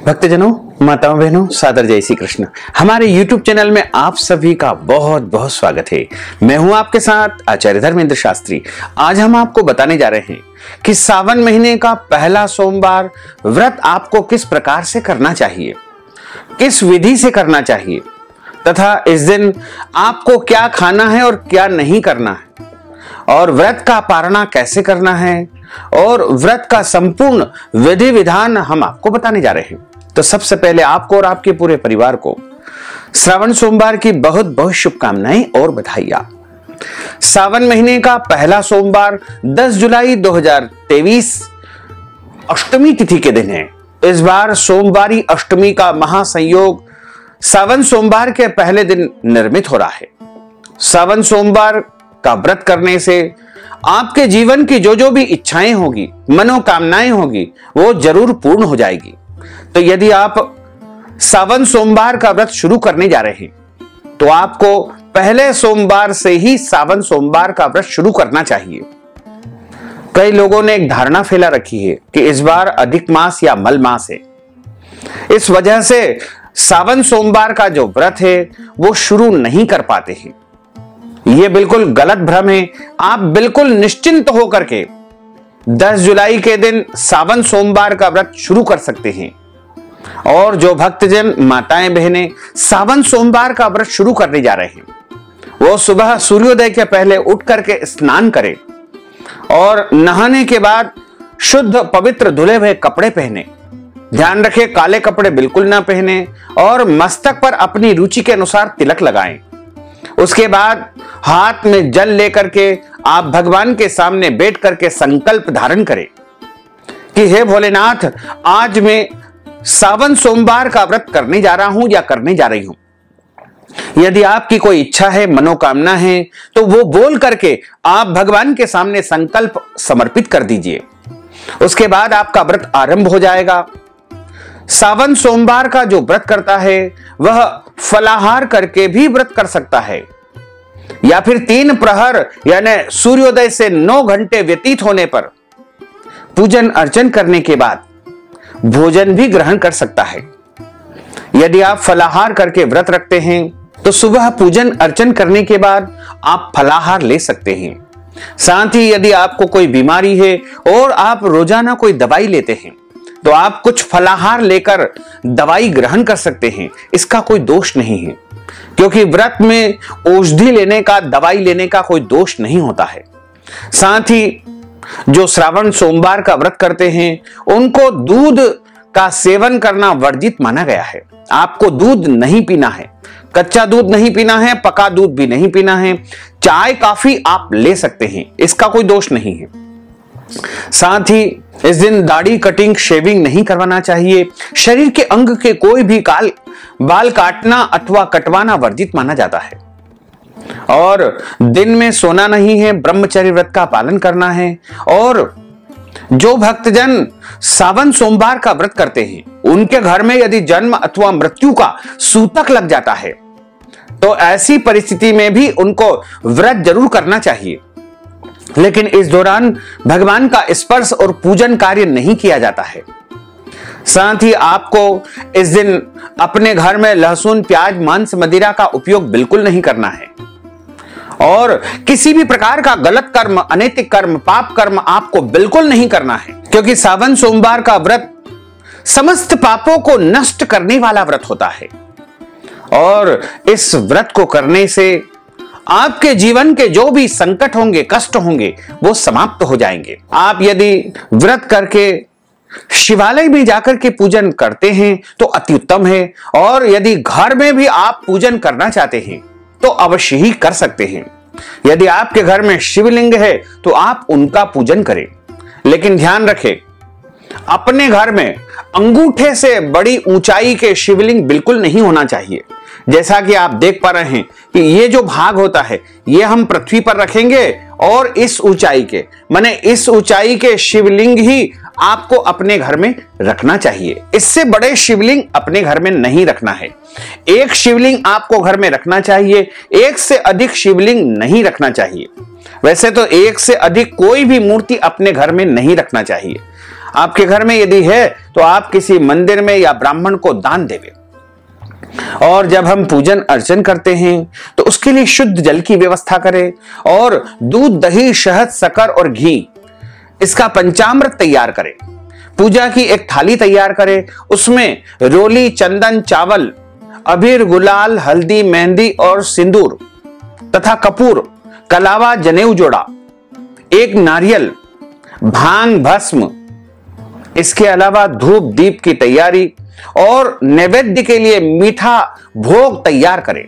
भक्तजनों, माताओं, बहनों, सादर जय श्री कृष्ण। हमारे YouTube चैनल में आप सभी का बहुत बहुत स्वागत है। मैं हूं आपके साथ आचार्य धर्मेंद्र शास्त्री। आज हम आपको बताने जा रहे हैं कि सावन महीने का पहला सोमवार व्रत आपको किस प्रकार से करना चाहिए, किस विधि से करना चाहिए तथा इस दिन आपको क्या खाना है और क्या नहीं करना है, और व्रत का पारणा कैसे करना है और व्रत का संपूर्ण विधि विधान हम आपको बताने जा रहे हैं। तो सबसे पहले आपको और आपके पूरे परिवार को श्रावण सोमवार की बहुत बहुत शुभकामनाएं और बधाइयां। सावन महीने का पहला सोमवार 10 जुलाई 2023 अष्टमी तिथि के दिन है। इस बार सोमवारी अष्टमी का महासंयोग सावन सोमवार के पहले दिन निर्मित हो रहा है। सावन सोमवार का व्रत करने से आपके जीवन की जो भी इच्छाएं होगी, मनोकामनाएं होगी, वो जरूर पूर्ण हो जाएगी। तो यदि आप सावन सोमवार का व्रत शुरू करने जा रहे हैं तो आपको पहले सोमवार से ही सावन सोमवार का व्रत शुरू करना चाहिए। कई लोगों ने एक धारणा फैला रखी है कि इस बार अधिक मास या मल मास है, इस वजह से सावन सोमवार का जो व्रत है वो शुरू नहीं कर पाते हैं। यह बिल्कुल गलत भ्रम है। आप बिल्कुल निश्चिंत होकर के 10 जुलाई के दिन सावन सोमवार का व्रत शुरू कर सकते हैं। और जो भक्तजन, माताएं, बहनें सावन सोमवार का व्रत शुरू करने जा रहे हैं वो सुबह सूर्योदय के पहले उठ करके स्नान करें और नहाने के बाद शुद्ध पवित्र धुले हुए कपड़े पहने। ध्यान रखें, काले कपड़े बिल्कुल ना पहने और मस्तक पर अपनी रुचि के अनुसार तिलक लगाएं। उसके बाद हाथ में जल लेकर के आप भगवान के सामने बैठ करके संकल्प धारण करें कि हे भोलेनाथ, आज मैं सावन सोमवार का व्रत करने जा रहा हूं या करने जा रही हूं। यदि आपकी कोई इच्छा है, मनोकामना है, तो वो बोल करके आप भगवान के सामने संकल्प समर्पित कर दीजिए। उसके बाद आपका व्रत आरंभ हो जाएगा। सावन सोमवार का जो व्रत करता है वह फलाहार करके भी व्रत कर सकता है या फिर 3 प्रहर यानी सूर्योदय से 9 घंटे व्यतीत होने पर पूजन अर्चन करने के बाद भोजन भी ग्रहण कर सकता है। यदि आप फलाहार करके व्रत रखते हैं तो सुबह पूजन अर्चन करने के बाद आप फलाहार ले सकते हैं। साथ ही यदि आपको कोई बीमारी है और आप रोजाना कोई दवाई लेते हैं तो आप कुछ फलाहार लेकर दवाई ग्रहण कर सकते हैं। इसका कोई दोष नहीं है, क्योंकि व्रत में औषधि लेने का, दवाई लेने का कोई दोष नहीं होता है। साथ ही जो श्रावण सोमवार का व्रत करते हैं उनको दूध का सेवन करना वर्जित माना गया है। आपको दूध नहीं पीना है, कच्चा दूध नहीं पीना है, पका दूध भी नहीं पीना है। चाय काफी आप ले सकते हैं, इसका कोई दोष नहीं है। साथ ही इस दिन दाढ़ी कटिंग, शेविंग नहीं करवाना चाहिए। शरीर के अंग के कोई भी बाल काटना अथवा कटवाना वर्जित माना जाता है। और दिन में सोना नहीं है, ब्रह्मचर्य व्रत का पालन करना है। और जो भक्तजन सावन सोमवार का व्रत करते हैं उनके घर में यदि जन्म अथवा मृत्यु का सूतक लग जाता है तो ऐसी परिस्थिति में भी उनको व्रत जरूर करना चाहिए, लेकिन इस दौरान भगवान का स्पर्श और पूजन कार्य नहीं किया जाता है। साथ ही आपको इस दिन अपने घर में लहसुन, प्याज, मांस, मदिरा का उपयोग बिल्कुल नहीं करना है और किसी भी प्रकार का गलत कर्म, अनैतिक कर्म, पाप कर्म आपको बिल्कुल नहीं करना है, क्योंकि सावन सोमवार का व्रत समस्त पापों को नष्ट करने वाला व्रत होता है। और इस व्रत को करने से आपके जीवन के जो भी संकट होंगे, कष्ट होंगे, वो समाप्त हो जाएंगे। आप यदि व्रत करके शिवालय में जाकर के पूजन करते हैं तो अति उत्तम है, और यदि घर में भी आप पूजन करना चाहते हैं तो अवश्य ही कर सकते हैं। यदि आपके घर में शिवलिंग है तो आप उनका पूजन करें, लेकिन ध्यान रखें, अपने घर में अंगूठे से बड़ी ऊंचाई के शिवलिंग बिल्कुल नहीं होना चाहिए। जैसा कि आप देख पा रहे हैं कि ये जो भाग होता है ये हम पृथ्वी पर रखेंगे और इस ऊंचाई के माने इस ऊंचाई के शिवलिंग ही आपको अपने घर में रखना चाहिए। इससे बड़े शिवलिंग अपने घर में नहीं रखना है। एक शिवलिंग आपको घर में रखना चाहिए, एक से अधिक शिवलिंग नहीं रखना चाहिए। वैसे तो एक से अधिक कोई भी मूर्ति अपने घर में नहीं रखना चाहिए। आपके घर में यदि है तो आप किसी मंदिर में या ब्राह्मण को दान देवे। और जब हम पूजन अर्चन करते हैं तो उसके लिए शुद्ध जल की व्यवस्था करें और दूध, दही, शहद, शक्कर और घी इसका पंचामृत तैयार करें। पूजा की एक थाली तैयार करें, उसमें रोली, चंदन, चावल, अबीर, गुलाल, हल्दी, मेहंदी और सिंदूर तथा कपूर, कलावा, जनेऊ जोड़ा, एक नारियल, भांग, भस्म, इसके अलावा धूप दीप की तैयारी और नैवेद्य के लिए मीठा भोग तैयार करें।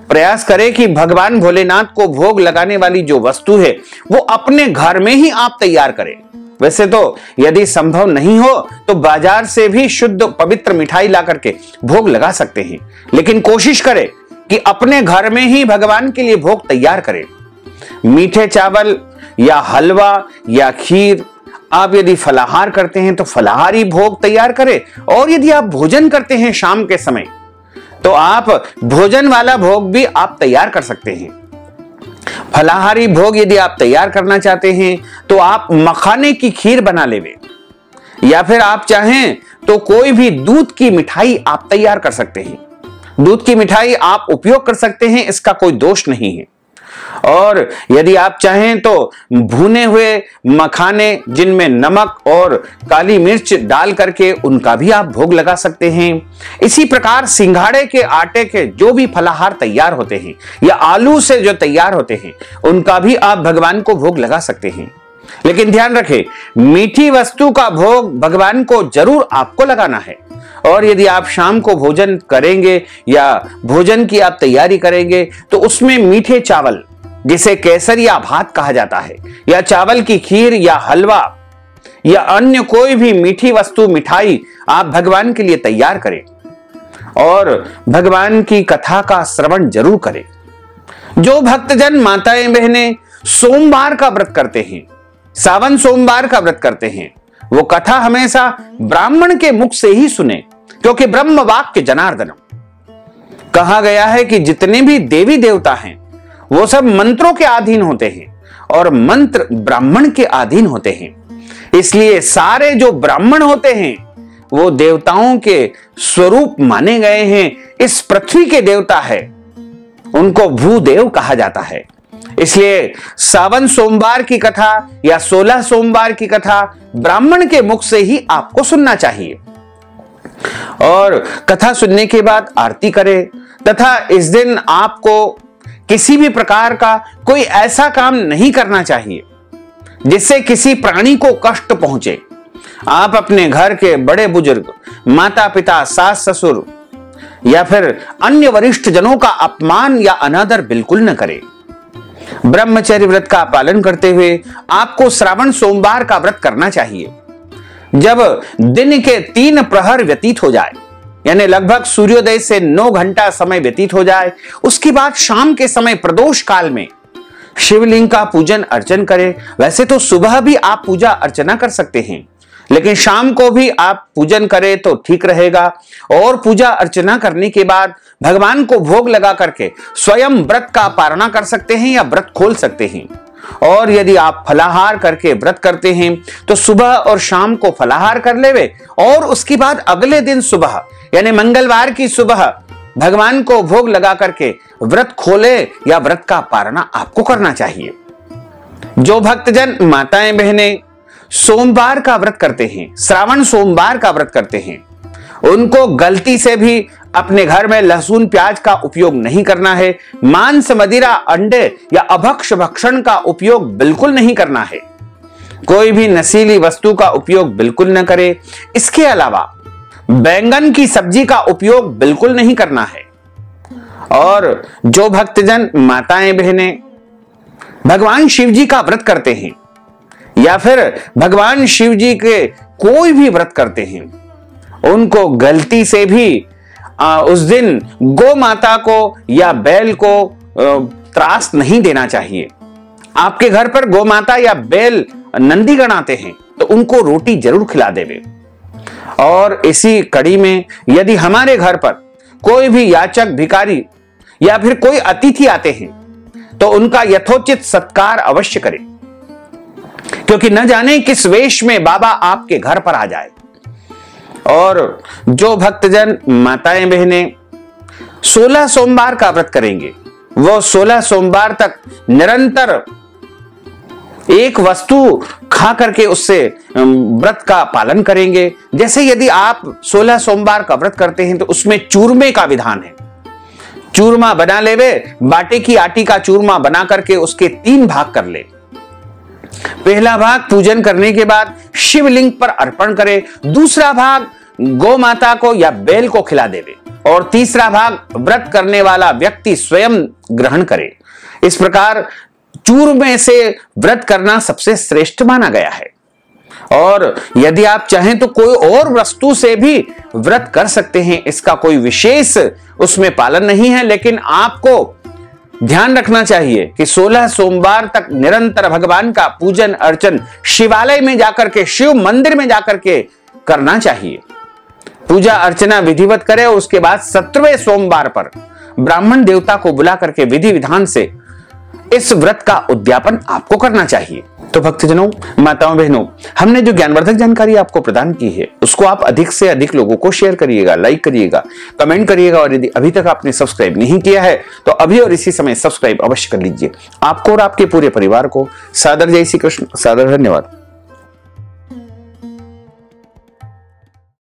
प्रयास करें कि भगवान भोलेनाथ को भोग लगाने वाली जो वस्तु है वो अपने घर में ही आप तैयार करें। वैसे तो यदि संभव नहीं हो तो बाजार से भी शुद्ध पवित्र मिठाई ला करके भोग लगा सकते हैं, लेकिन कोशिश करें कि अपने घर में ही भगवान के लिए भोग तैयार करें। मीठे चावल या हलवा या खीर, आप यदि फलाहार करते हैं तो फलाहारी भोग तैयार करें, और यदि आप भोजन करते हैं शाम के समय तो आप भोजन वाला भोग भी आप तैयार कर सकते हैं। फलाहारी भोग यदि आप तैयार करना चाहते हैं तो आप मखाने की खीर बना लेवे, या फिर आप चाहें तो कोई भी दूध की मिठाई आप तैयार कर सकते हैं। दूध की मिठाई आप उपयोग कर सकते हैं, इसका कोई दोष नहीं है। और यदि आप चाहें तो भुने हुए मखाने जिनमें नमक और काली मिर्च डाल करके उनका भी आप भोग लगा सकते हैं। इसी प्रकार सिंघाड़े के आटे के जो भी फलाहार तैयार होते हैं या आलू से जो तैयार होते हैं उनका भी आप भगवान को भोग लगा सकते हैं। लेकिन ध्यान रखें, मीठी वस्तु का भोग भगवान को जरूर आपको लगाना है। और यदि आप शाम को भोजन करेंगे या भोजन की आप तैयारी करेंगे तो उसमें मीठे चावल, जिसे केसरिया भात कहा जाता है, या चावल की खीर या हलवा या अन्य कोई भी मीठी वस्तु, मिठाई आप भगवान के लिए तैयार करें और भगवान की कथा का श्रवण जरूर करें। जो भक्तजन, माताएं, बहनें सोमवार का व्रत करते हैं, सावन सोमवार का व्रत करते हैं, वो कथा हमेशा ब्राह्मण के मुख से ही सुने, क्योंकि ब्रह्म वाक्य जनार्दनम कहा गया है कि जितने भी देवी देवता हैं वो सब मंत्रों के अधीन होते हैं और मंत्र ब्राह्मण के अधीन होते हैं। इसलिए सारे जो ब्राह्मण होते हैं वो देवताओं के स्वरूप माने गए हैं। इस पृथ्वी के देवता है, उनको भूदेव कहा जाता है। इसलिए सावन सोमवार की कथा या 16 सोमवार की कथा ब्राह्मण के मुख से ही आपको सुनना चाहिए। और कथा सुनने के बाद आरती करें तथा इस दिन आपको किसी भी प्रकार का कोई ऐसा काम नहीं करना चाहिए जिससे किसी प्राणी को कष्ट पहुंचे। आप अपने घर के बड़े बुजुर्ग, माता पिता, सास ससुर या फिर अन्य वरिष्ठ जनों का अपमान या अनादर बिल्कुल न करें। ब्रह्मचर्य व्रत का पालन करते हुए आपको श्रावण सोमवार का व्रत करना चाहिए। जब दिन के 3 प्रहर व्यतीत हो जाए, यानी लगभग सूर्योदय से 9 घंटा समय व्यतीत हो जाए, उसके बाद शाम के समय प्रदोष काल में शिवलिंग का पूजन अर्चन करें। वैसे तो सुबह भी आप पूजा अर्चना कर सकते हैं, लेकिन शाम को भी आप पूजन करें तो ठीक रहेगा। और पूजा अर्चना करने के बाद भगवान को भोग लगा करके स्वयं व्रत का पारणा कर सकते हैं या व्रत खोल सकते हैं। और यदि आप फलाहार करके व्रत करते हैं तो सुबह और शाम को फलाहार कर लेवे और उसके बाद अगले दिन सुबह यानी मंगलवार की सुबह भगवान को भोग लगा करके व्रत खोले या व्रत का पारणा आपको करना चाहिए। जो भक्तजन, माताएं, बहनें सोमवार का व्रत करते हैं, श्रावण सोमवार का व्रत करते हैं, उनको गलती से भी अपने घर में लहसुन प्याज का उपयोग नहीं करना है। मांस, मदिरा, अंडे या अभक्ष्य भक्षण का उपयोग बिल्कुल नहीं करना है। कोई भी नशीली वस्तु का उपयोग बिल्कुल न करें। इसके अलावा बैंगन की सब्जी का उपयोग बिल्कुल नहीं करना है। और जो भक्तजन, माताएं, बहनें भगवान शिव जी का व्रत करते हैं या फिर भगवान शिव जी के कोई भी व्रत करते हैं, उनको गलती से भी उस दिन गौ माता को या बैल को त्रास नहीं देना चाहिए। आपके घर पर गौ माता या बैल नंदीगण आते हैं तो उनको रोटी जरूर खिला देवे। और इसी कड़ी में यदि हमारे घर पर कोई भी याचक, भिखारी या फिर कोई अतिथि आते हैं तो उनका यथोचित सत्कार अवश्य करें, क्योंकि न जाने किस वेश में बाबा आपके घर पर आ जाए। और जो भक्तजन, माताएं, बहनें 16 सोमवार का व्रत करेंगे वो 16 सोमवार तक निरंतर एक वस्तु खा करके उससे व्रत का पालन करेंगे। जैसे यदि आप 16 सोमवार का व्रत करते हैं तो उसमें चूरमे का विधान है। चूरमा बना लेवे, बाटे की आटी का चूरमा बना करके उसके 3 भाग कर ले। पहला भाग पूजन करने के बाद शिवलिंग पर अर्पण करे, दूसरा भाग गौ माता को या बैल को खिला देवे और तीसरा भाग व्रत करने वाला व्यक्ति स्वयं ग्रहण करे। इस प्रकार चूरमे से व्रत करना सबसे श्रेष्ठ माना गया है। और यदि आप चाहें तो कोई और वस्तु से भी व्रत कर सकते हैं, इसका कोई विशेष उसमें पालन नहीं है। लेकिन आपको ध्यान रखना चाहिए कि 16 सोमवार तक निरंतर भगवान का पूजन अर्चन शिवालय में जाकर के, शिव मंदिर में जाकर के करना चाहिए। पूजा अर्चना विधिवत करें और उसके बाद 17वें सोमवार पर ब्राह्मण देवता को बुला करके विधि विधान से इस व्रत का उद्यापन आपको करना चाहिए। तो भक्तजनों, माताओं, बहनों, हमने जो ज्ञानवर्धक जानकारी आपको प्रदान की है उसको आप अधिक से अधिक लोगों को शेयर करिएगा, लाइक करिएगा, कमेंट करिएगा। और यदि अभी तक आपने सब्सक्राइब नहीं किया है तो अभी और इसी समय सब्सक्राइब अवश्य कर लीजिए। आपको और आपके पूरे परिवार को सादर जय श्री कृष्ण, सादर धन्यवाद।